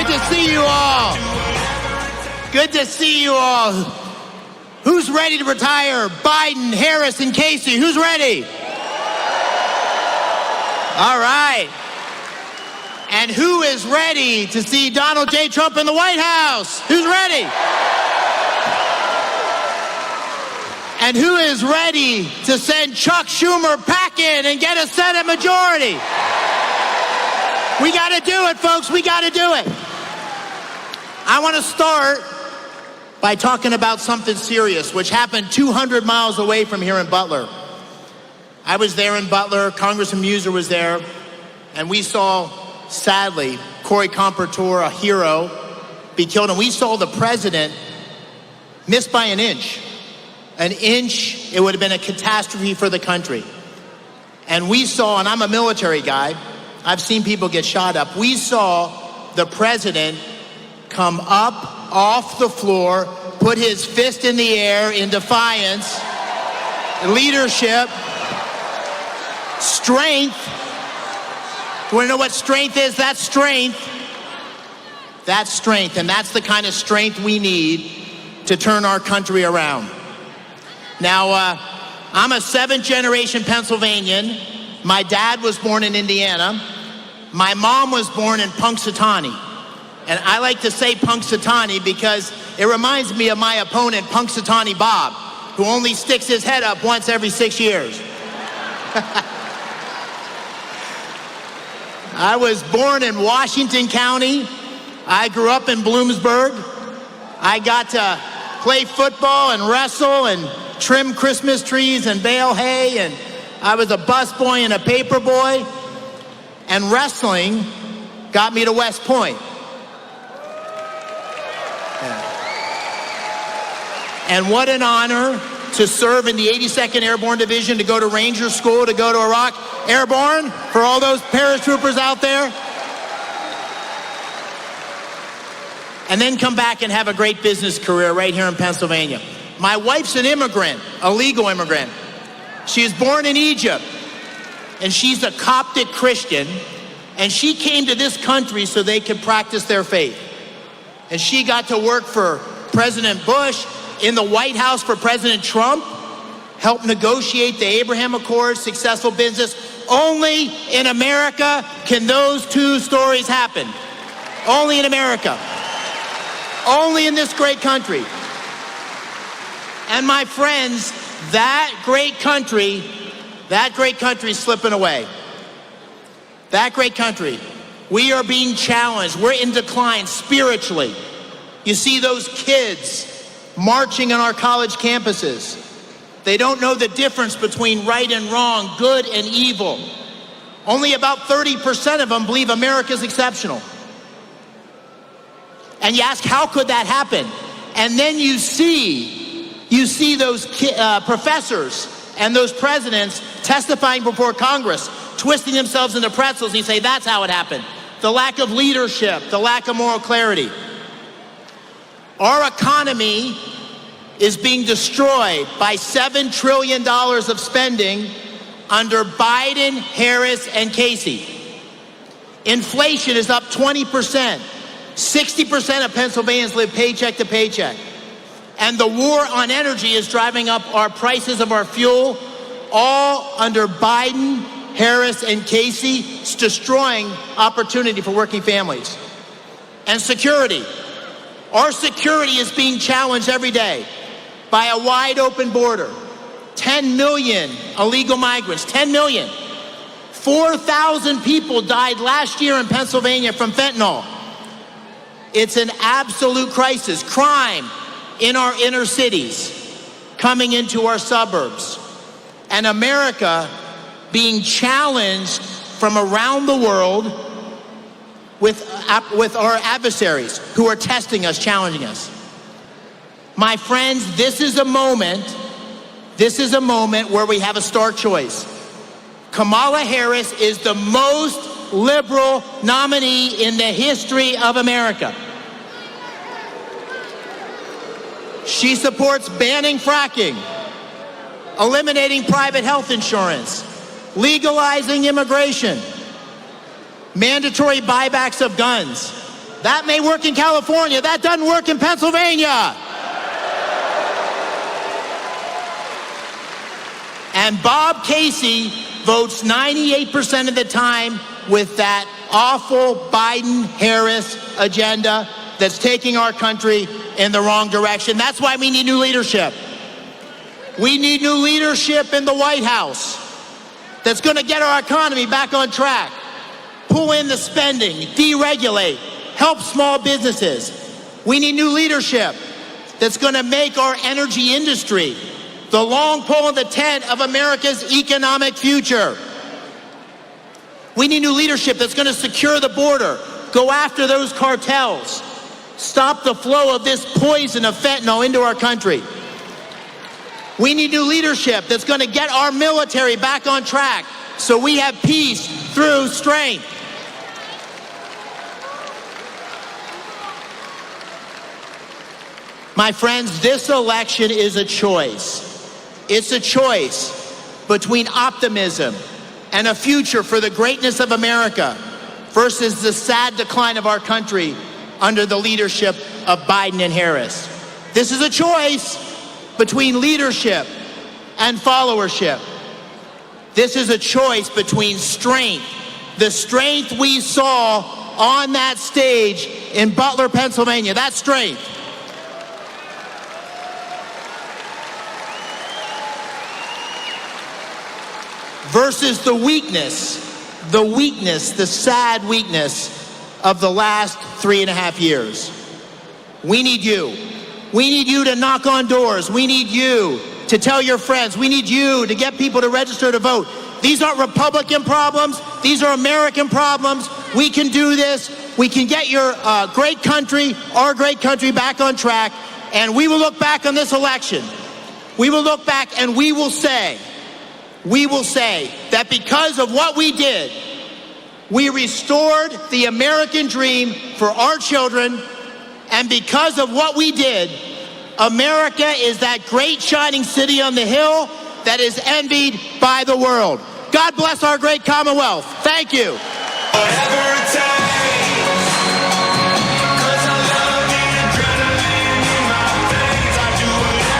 to see you all. Good to see you all. Who's ready to retire Biden, Harris, and Casey? Who's ready? All right. And who is ready to see Donald J. Trump in the White House? Who's ready? And who is ready to send Chuck Schumer packing and get a Senate majority? We got to do it, folks. We got to do it. I want to start by talking about something serious, which happened 200 miles away from here in Butler. I was there in Butler. Congressman Muser was there. And we saw, sadly, Corey Compertor, a hero, be killed. And we saw the president miss by an inch. An inch, it would have been a catastrophe for the country. And we saw, and I'm a military guy, I've seen people get shot up. We saw the president come up off the floor, put his fist in the air in defiance, leadership, strength. You want to know what strength is? That's strength. That's strength, and that's the kind of strength we need to turn our country around. Now, I'm a seventh-generation Pennsylvanian. My dad was born in Indiana. My mom was born in Punxsutawney. And I like to say Punxsutawney because it reminds me of my opponent, Punxsutawney Bob, who only sticks his head up once every 6 years. I was born in Washington County. I grew up in Bloomsburg. I got to play football and wrestle and trim Christmas trees and bale hay, and I was a busboy and a paper boy, and wrestling got me to West Point. And what an honor to serve in the 82nd Airborne Division, to go to Ranger School, to go to Iraq. Airborne, for all those paratroopers out there. And then come back and have a great business career right here in Pennsylvania. My wife's an immigrant, a legal immigrant. She was born in Egypt, and she's a Coptic Christian, and she came to this country so they could practice their faith. And she got to work for President Bush, in the White House for President Trump, helped negotiate the Abraham Accords, successful business. Only in America can those two stories happen. Only in America. Only in this great country. And my friends, that great country is slipping away. That great country. We are being challenged. We're in decline spiritually. You see those kids marching on our college campuses. They don't know the difference between right and wrong, good and evil. Only about 30% of them believe America's exceptional. And you ask, how could that happen? And then you see those professors and those presidents testifying before Congress, twisting themselves into pretzels, and you say, that's how it happened. The lack of leadership, the lack of moral clarity. Our economy is being destroyed by $7 trillion of spending under Biden, Harris, and Casey. Inflation is up 20%. 60% of Pennsylvanians live paycheck to paycheck. And the war on energy is driving up our prices of our fuel, all under Biden, Harris, and Casey. It's destroying opportunity for working families. And security. Our security is being challenged every day by a wide open border. 10 million illegal migrants, 10 million. 4,000 people died last year in Pennsylvania from fentanyl. It's an absolute crisis. Crime in our inner cities, coming into our suburbs. And America being challenged from around the world with our adversaries who are testing us, challenging us. My friends, this is a moment where we have a stark choice. Kamala Harris is the most liberal nominee in the history of America. She supports banning fracking, eliminating private health insurance, legalizing immigration, mandatory buybacks of guns, That may work in California. That doesn't work in Pennsylvania. And Bob Casey votes 98% of the time with that awful Biden-Harris agenda that's taking our country in the wrong direction. That's why we need new leadership. We need new leadership in the White House that's going to get our economy back on track, pull in the spending, deregulate, help small businesses. We need new leadership that's going to make our energy industry the long pole in the tent of America's economic future. We need new leadership that's going to secure the border, go after those cartels, stop the flow of this poison of fentanyl into our country. We need new leadership that's going to get our military back on track so we have peace through strength. My friends, this election is a choice. It's a choice between optimism and a future for the greatness of America versus the sad decline of our country under the leadership of Biden and Harris. This is a choice between leadership and followership. This is a choice between strength, the strength we saw on that stage in Butler, Pennsylvania, that strength, versus the weakness, the sad weakness of the last 3.5 years. We need you. We need you to knock on doors. We need you to tell your friends. We need you to get people to register to vote. These aren't Republican problems. These are American problems. We can do this. We can get your great country, our great country, back on track. And we will look back on this election. We will look back and we will say that because of what we did, we restored the American dream for our children. And because of what we did, America is that great shining city on the hill that is envied by the world. God bless our great Commonwealth. Thank you.